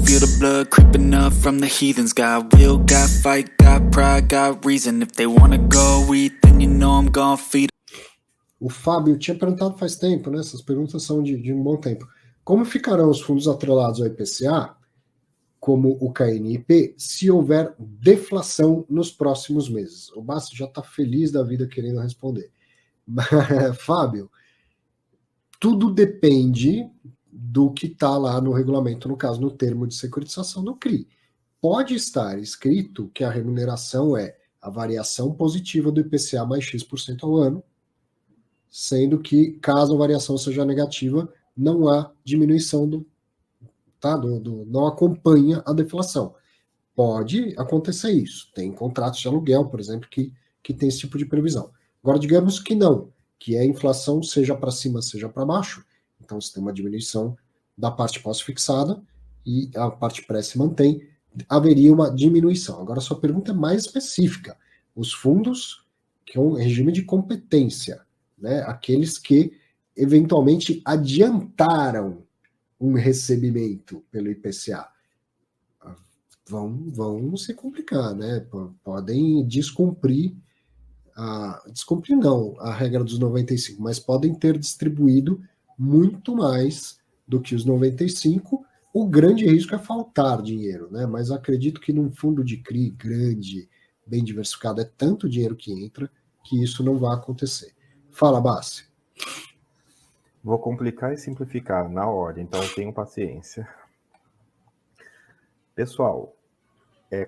feel the blood creeping up from the heathens. Got will, got fight, got pride, got reason. If they wanna go eat, then you know I'm gonna feed. O Fábio tinha perguntado faz tempo, né? Essas perguntas são de um bom tempo. Como ficarão os fundos atrelados ao IPCA, como o KNIP, se houver deflação nos próximos meses? O Bassi já está feliz da vida querendo responder. Fábio, tudo depende do que está lá no regulamento, no caso, no termo de securitização do CRI. Pode estar escrito que a remuneração é a variação positiva do IPCA mais X% ao ano, sendo que, caso a variação seja negativa, não há diminuição não acompanha a deflação. Pode acontecer isso. Tem contratos de aluguel, por exemplo, que tem esse tipo de previsão. Agora, digamos que não, que a inflação seja para cima, seja para baixo, então você tem uma diminuição da parte pós-fixada e a parte pré se mantém, haveria uma diminuição. Agora, a sua pergunta é mais específica. Os fundos, que é um regime de competência, né, aqueles que eventualmente adiantaram um recebimento pelo IPCA, vão se complicar, né? Podem descumprir não a regra dos 95, mas podem ter distribuído muito mais do que os 95. O grande risco é faltar dinheiro, né? Mas acredito que num fundo de CRI grande, bem diversificado, é tanto dinheiro que entra que isso não vai acontecer. Fala, Bassi. Vou complicar e simplificar na ordem, então tenham paciência. Pessoal,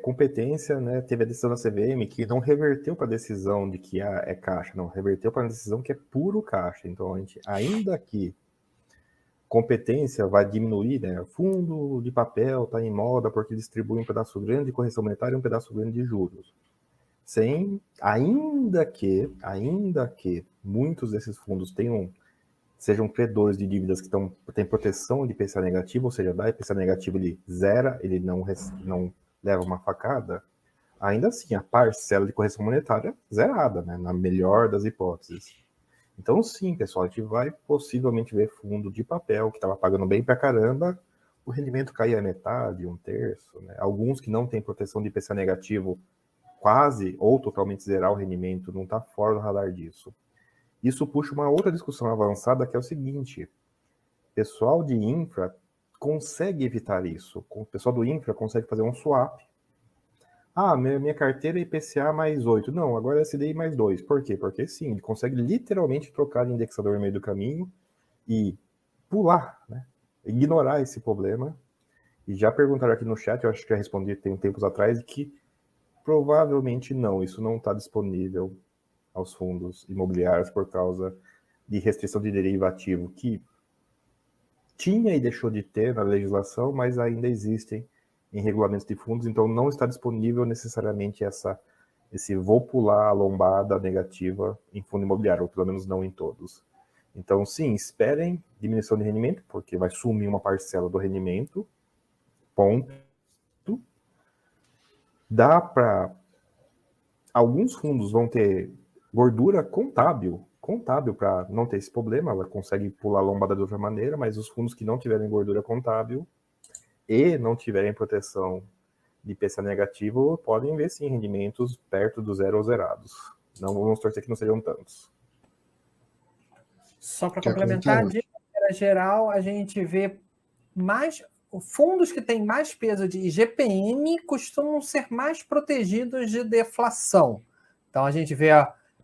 competência, né, teve a decisão da CVM que não reverteu para a decisão de que é caixa, não, reverteu para a decisão que é puro caixa. Então, a gente, ainda que competência vai diminuir, né, fundo de papel está em moda porque distribui um pedaço grande de correção monetária e um pedaço grande de juros. Ainda que muitos desses fundos sejam credores de dívidas que têm proteção de IPCA negativo, ou seja, da IPCA negativo ele zera, ele não leva uma facada, ainda assim a parcela de correção monetária zerada, né, na melhor das hipóteses. Então sim, pessoal, a gente vai possivelmente ver fundo de papel que estava pagando bem pra caramba, o rendimento cair a metade, um terço, né? Alguns que não têm proteção de IPCA negativo quase ou totalmente zerar o rendimento, não está fora do radar disso. Isso puxa uma outra discussão avançada, que é o seguinte: o pessoal de infra consegue evitar isso. O pessoal do infra consegue fazer um swap. Minha carteira é IPCA mais 8. Não, agora é CDI mais 2. Por quê? Porque sim, ele consegue literalmente trocar de indexador no meio do caminho e pular, né? Ignorar esse problema. E já perguntaram aqui no chat, eu acho que já respondi tem tempos atrás, que provavelmente não, isso não está disponível aos fundos imobiliários por causa de restrição de derivativo que tinha e deixou de ter na legislação, mas ainda existem em regulamentos de fundos, então não está disponível necessariamente esse vou pular a lombada negativa em fundo imobiliário, ou pelo menos não em todos. Então sim, esperem diminuição de rendimento, porque vai sumir uma parcela do rendimento, ponto. Dá para... Alguns fundos vão ter gordura contábil para não ter esse problema, ela consegue pular a lombada de outra maneira, mas os fundos que não tiverem gordura contábil e não tiverem proteção de IPCA negativo podem ver sim rendimentos perto do zero ou zerados. Não vamos torcer que não sejam tantos. Só para complementar, de maneira geral, a gente vê mais... Fundos que têm mais peso de IGPM costumam ser mais protegidos de deflação. Então, a gente vê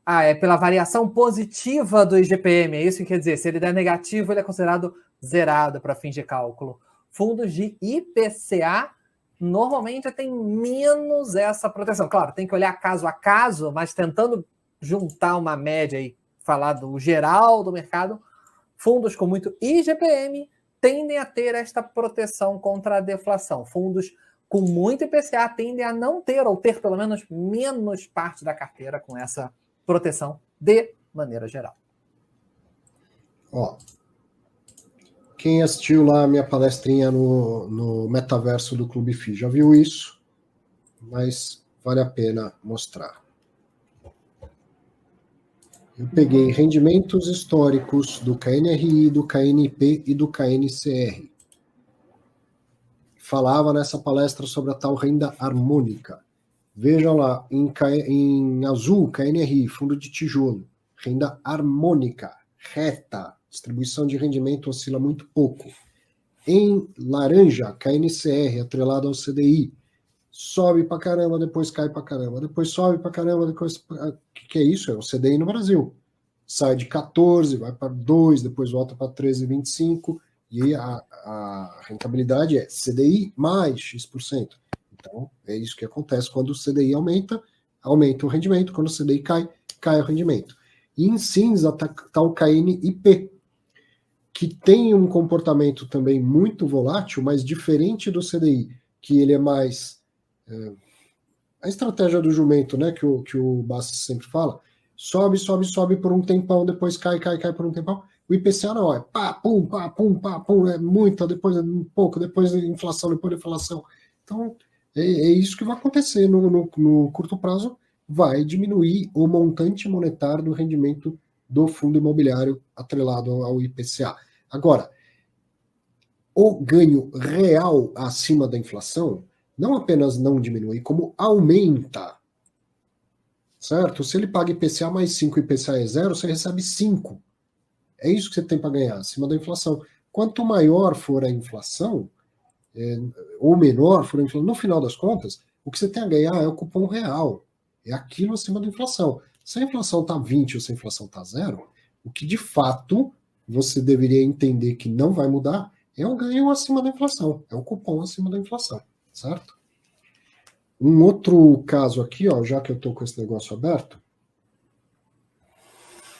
é pela variação positiva do IGPM, é isso que quer dizer. Se ele der negativo, ele é considerado zerado para fins de cálculo. Fundos de IPCA normalmente tem menos essa proteção. Claro, tem que olhar caso a caso, mas tentando juntar uma média e falar do geral do mercado, fundos com muito IGPM tendem a ter esta proteção contra a deflação. Fundos com muito IPCA tendem a não ter, ou ter pelo menos menos parte da carteira com essa proteção de maneira geral. Ó, quem assistiu lá a minha palestrinha no metaverso do Clube FI já viu isso, mas vale a pena mostrar. Eu peguei rendimentos históricos do KNRI, do KNP e do KNCR. falava nessa palestra sobre a tal renda harmônica. Vejam lá, em azul, KNRI, fundo de tijolo, renda harmônica, reta, distribuição de rendimento oscila muito pouco. Em laranja, KNCR, atrelado ao CDI, sobe pra caramba, depois cai pra caramba, depois sobe pra caramba, depois... O que é isso? É o CDI no Brasil. Sai de 14, vai para 2, depois volta para 13,25, e a rentabilidade é CDI mais X%. Então, é isso que acontece quando o CDI aumenta o rendimento, quando o CDI cai o rendimento. E em cinza está o KNIP, que tem um comportamento também muito volátil, mas diferente do CDI, que ele é mais... a estratégia do jumento, né, que o Bassi sempre fala, sobe por um tempão, depois cai por um tempão. O IPCA não, é pá, pum, é muita, depois é um pouco, depois inflação, depois deflação. Então, é isso que vai acontecer no curto prazo, vai diminuir o montante monetário do rendimento do fundo imobiliário atrelado ao IPCA. Agora, o ganho real acima da inflação não apenas não diminui, como aumenta. Certo? Se ele paga IPCA mais 5 e IPCA é 0, você recebe 5. É isso que você tem para ganhar, acima da inflação. Quanto maior for a inflação, ou menor for a inflação, no final das contas, o que você tem a ganhar é o cupom real. É aquilo acima da inflação. Se a inflação está 20 ou se a inflação está 0, o que de fato você deveria entender que não vai mudar é o ganho acima da inflação. É o cupom acima da inflação. Certo? Um outro caso aqui, ó, já que eu estou com esse negócio aberto,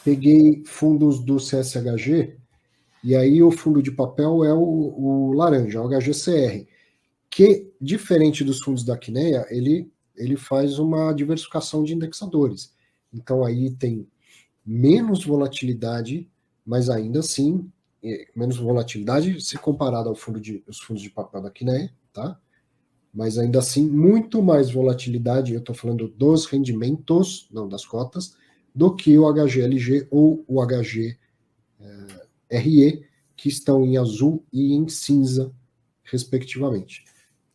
peguei fundos do CSHG, e aí o fundo de papel é o laranja, o HGCR, que, diferente dos fundos da Quineia, ele faz uma diversificação de indexadores. Então aí tem menos volatilidade, mas ainda assim, menos volatilidade se comparado aos fundos de papel da Quineia, tá? Mas ainda assim, muito mais volatilidade, eu estou falando dos rendimentos, não das cotas, do que o HGLG ou o HGRE, que estão em azul e em cinza, respectivamente.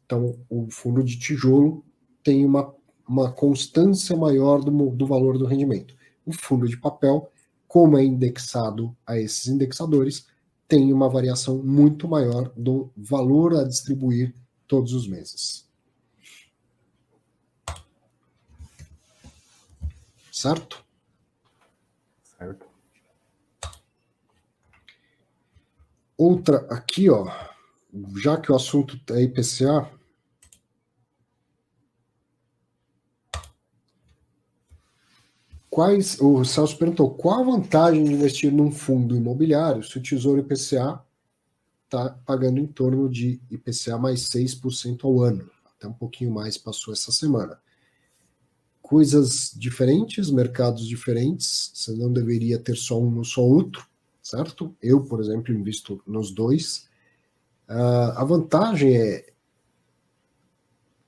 Então, o fundo de tijolo tem uma constância maior do valor do rendimento. O fundo de papel, como é indexado a esses indexadores, tem uma variação muito maior do valor a distribuir todos os meses. Certo? Certo. Outra aqui, ó, já que o assunto é IPCA, o Celso perguntou, qual a vantagem de investir num fundo imobiliário se o Tesouro IPCA está pagando em torno de IPCA mais 6% ao ano? Até um pouquinho mais passou essa semana. Coisas diferentes, mercados diferentes, você não deveria ter só um ou só outro, certo? Eu, por exemplo, invisto nos dois. A vantagem é,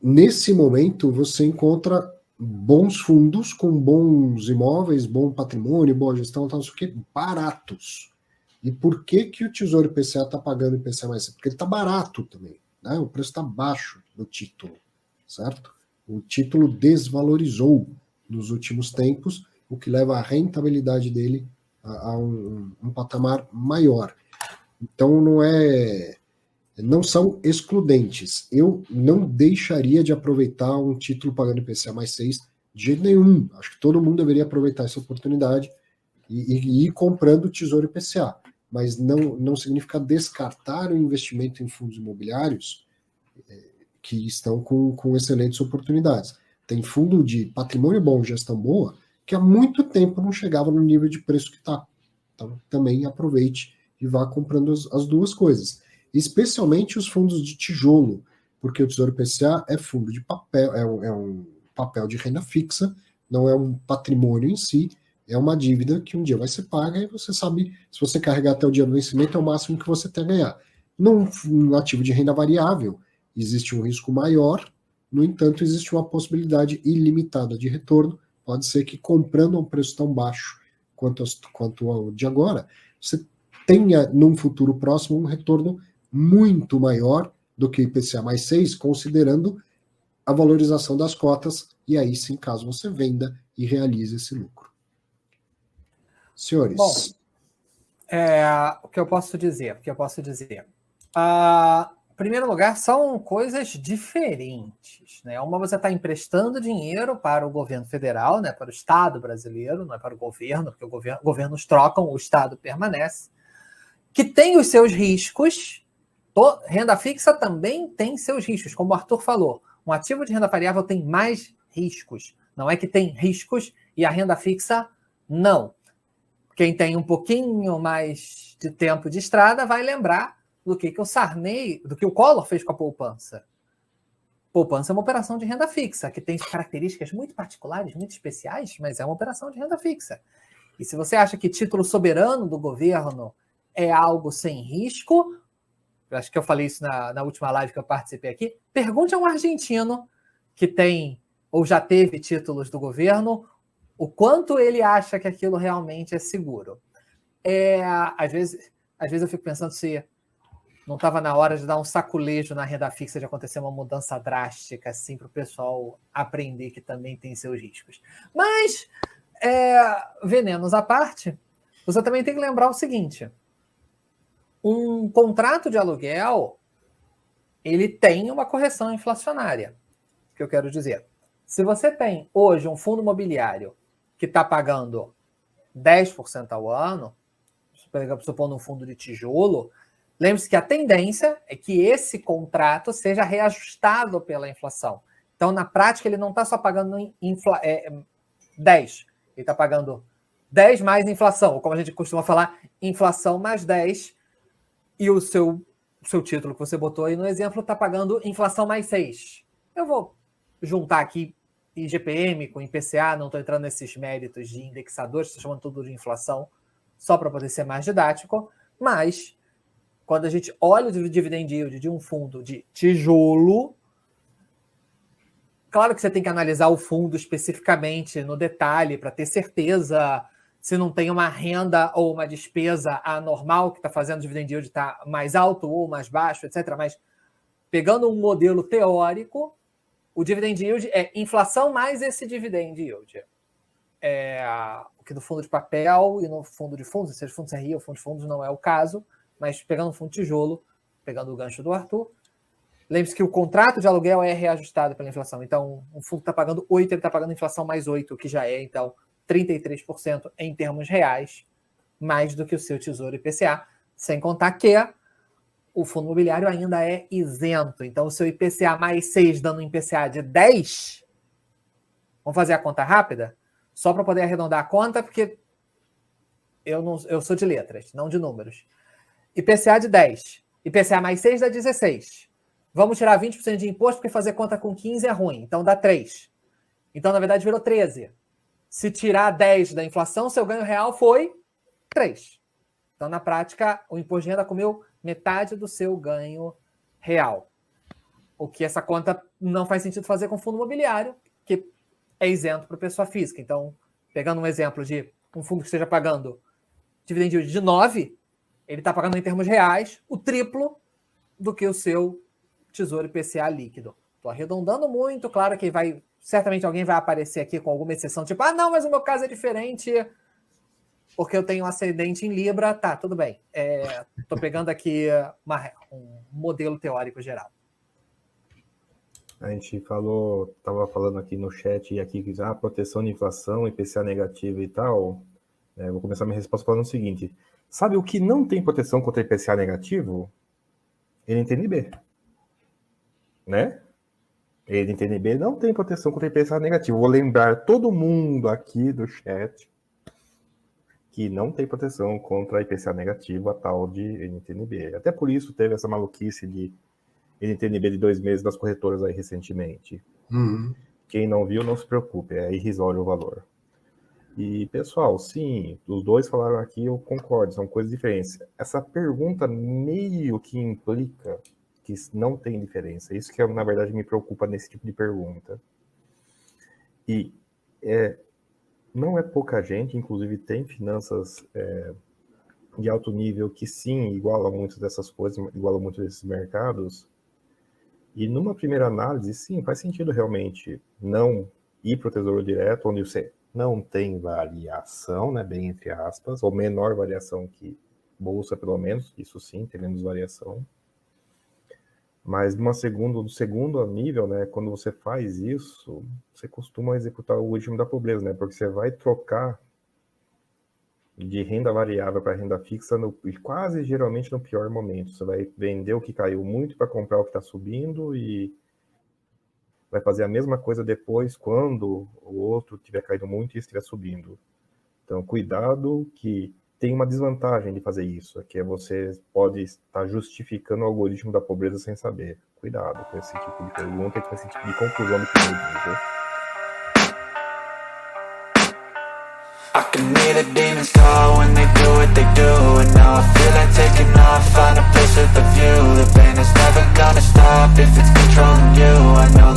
nesse momento, você encontra bons fundos com bons imóveis, bom patrimônio, boa gestão, não sei o quê, baratos. E por que o Tesouro IPCA está pagando IPCA mais 6%? Porque ele está barato também, né? O preço está baixo do título, certo? O título desvalorizou nos últimos tempos, o que leva a rentabilidade dele a um patamar maior. Então não são excludentes. Eu não deixaria de aproveitar um título pagando IPCA mais 6 de jeito nenhum. Acho que todo mundo deveria aproveitar essa oportunidade e ir comprando o Tesouro IPCA. Mas não significa descartar o investimento em fundos imobiliários que estão com excelentes oportunidades. Tem fundo de patrimônio bom, gestão boa, que há muito tempo não chegava no nível de preço que está. Então, também aproveite e vá comprando as duas coisas. Especialmente os fundos de tijolo, porque o Tesouro IPCA é fundo de papel, é um papel de renda fixa, não é um patrimônio em si, é uma dívida que um dia vai ser paga e você sabe, se você carregar até o dia do vencimento, é o máximo que você tem a ganhar. Num ativo de renda variável, existe um risco maior, no entanto, existe uma possibilidade ilimitada de retorno. Pode ser que comprando a um preço tão baixo quanto ao de agora, você tenha, num futuro próximo, um retorno muito maior, do que o IPCA mais 6, considerando a valorização das cotas, e aí sim, caso você venda e realize esse lucro. Senhores. Bom, o que eu posso dizer? Em primeiro lugar, são coisas diferentes. Né? Uma, você está emprestando dinheiro para o governo federal, né, para o Estado brasileiro, não é para o governo, porque governos trocam, o Estado permanece, que tem os seus riscos. Renda fixa também tem seus riscos, como o Arthur falou. Um ativo de renda variável tem mais riscos. Não é que tem riscos e a renda fixa não. Quem tem um pouquinho mais de tempo de estrada vai lembrar do que o Sarney, do que o Collor fez com a poupança. Poupança é uma operação de renda fixa, que tem características muito particulares, muito especiais, mas é uma operação de renda fixa. E se você acha que título soberano do governo é algo sem risco, eu acho que eu falei isso na última live que eu participei aqui, pergunte a um argentino que tem ou já teve títulos do governo, o quanto ele acha que aquilo realmente é seguro. Às vezes eu fico pensando se não estava na hora de dar um saculejo na renda fixa, de acontecer uma mudança drástica, assim, para o pessoal aprender que também tem seus riscos. Mas, venenos à parte, você também tem que lembrar o seguinte: um contrato de aluguel, ele tem uma correção inflacionária. O que eu quero dizer? Se você tem hoje um fundo imobiliário que está pagando 10% ao ano, supondo um fundo de tijolo, lembre-se que a tendência é que esse contrato seja reajustado pela inflação. Então, na prática, ele não está só pagando 10, ele está pagando 10 mais inflação, ou como a gente costuma falar, inflação mais 10, e o seu título que você botou aí no exemplo está pagando inflação mais 6. Eu vou juntar aqui IGPM com IPCA, não estou entrando nesses méritos de indexadores, estou chamando tudo de inflação, só para poder ser mais didático, mas quando a gente olha o dividend yield de um fundo de tijolo, claro que você tem que analisar o fundo especificamente, no detalhe, para ter certeza se não tem uma renda ou uma despesa anormal que está fazendo o dividend yield estar mais alto ou mais baixo, etc. Mas pegando um modelo teórico, o dividend yield é inflação mais esse dividend yield. O que no fundo de papel e no fundo de fundos, seja fundo CRI ou fundo de fundos, não é o caso, mas pegando um fundo de tijolo, pegando o gancho do Arthur, lembre-se que o contrato de aluguel é reajustado pela inflação. Então, um fundo está pagando 8, ele está pagando inflação mais 8, que já é, então, 33% em termos reais, mais do que o seu Tesouro IPCA, sem contar que o fundo imobiliário ainda é isento. Então, o seu IPCA mais 6 dando um IPCA de 10, vamos fazer a conta rápida? Só para poder arredondar a conta, porque eu sou de letras, não de números. IPCA de 10, IPCA mais 6 dá 16. Vamos tirar 20% de imposto, porque fazer conta com 15 é ruim, então dá 3. Então, na verdade, virou 13. Se tirar 10 da inflação, seu ganho real foi 3. Então, na prática, o imposto de renda comeu metade do seu ganho real. O que essa conta não faz sentido fazer com fundo imobiliário, que é isento para pessoa física. Então, pegando um exemplo de um fundo que esteja pagando dividend yield de 9, ele está pagando em termos reais o triplo do que o seu Tesouro IPCA líquido. Estou arredondando muito, claro que certamente alguém vai aparecer aqui com alguma exceção, tipo, não, mas o meu caso é diferente porque eu tenho um ascendente em Libra. Tá, tudo bem. Estou pegando aqui um modelo teórico geral. A gente estava falando aqui no chat e aqui que proteção de inflação, IPCA negativo e tal. Vou começar minha resposta falando o seguinte: sabe o que não tem proteção contra IPCA negativo? NTNB. Né? NTNB não tem proteção contra IPCA negativo. Vou lembrar todo mundo aqui do chat que não tem proteção contra IPCA negativo, a tal de NTNB. Até por isso teve essa maluquice de NTNB de 2 meses das corretoras aí recentemente. Quem não viu, não se preocupe, é irrisório o valor. E, pessoal, sim, os dois falaram aqui, eu concordo, são coisas diferentes. Essa pergunta meio que implica que não tem diferença. Isso que, na verdade, me preocupa nesse tipo de pergunta. E não é pouca gente, inclusive tem finanças de alto nível que sim, igualam muitas dessas coisas, igualam muito desses mercados, E numa primeira análise, sim, faz sentido realmente não ir para o Tesouro Direto, onde você não tem variação, né, bem entre aspas, ou menor variação que Bolsa, pelo menos, isso sim, tem menos variação. Mas do segundo nível, né, quando você faz isso, você costuma executar o algoritmo da pobreza, né, porque você vai trocar de renda variável para renda fixa e quase geralmente no pior momento. Você vai vender o que caiu muito para comprar o que está subindo e vai fazer a mesma coisa depois quando o outro tiver caído muito e estiver subindo. Então, cuidado, que tem uma desvantagem de fazer isso, que é você pode estar justificando o algoritmo da pobreza sem saber. Cuidado com esse tipo de pergunta e com esse tipo de conclusão do que eu digo. I can hear the demons call when they do what they do. And now I feel like taking off, find a place with a view. The pain is never gonna stop if it's controlling you. I know